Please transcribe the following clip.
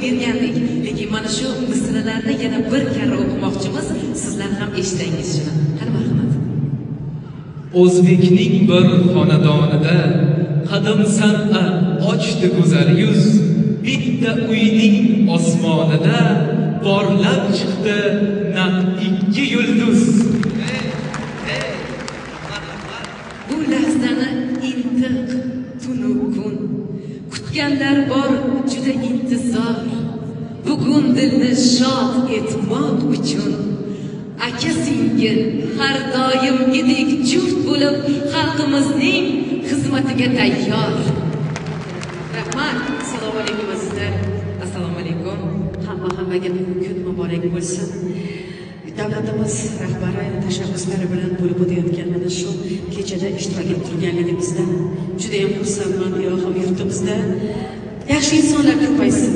bergandik. Lekin mana shu misralarni yana bir karra o'qimoqchimiz. Sizlar ham eshitangiz shuni. Qani marhamat. O'zbekning bir xonadonida qadim san'at ochdi go'zal yuz. Bitta uyning osmonida porlab chiqdi naq ikki yulduz. Bu lahzani intiq tunu kun kutganlar bor juda intizor. Bugun dilni shod etmoq uchun aka singil har doimgidek juft bo'lib xalqimizning xizmatiga tayyor. Rahmat. Assalomu alaykum azizlar. Assalomu alaykum. Hammaga kun muborak bo'lsin. Davlatimiz rahbari tashabbuslari bilan bo'lib o'tayotgan mana shu kechada ishtirok etib turganligimizdan juda ham xursandman. Ilohim yurtimizda yaxshi insonlar ko'paysin.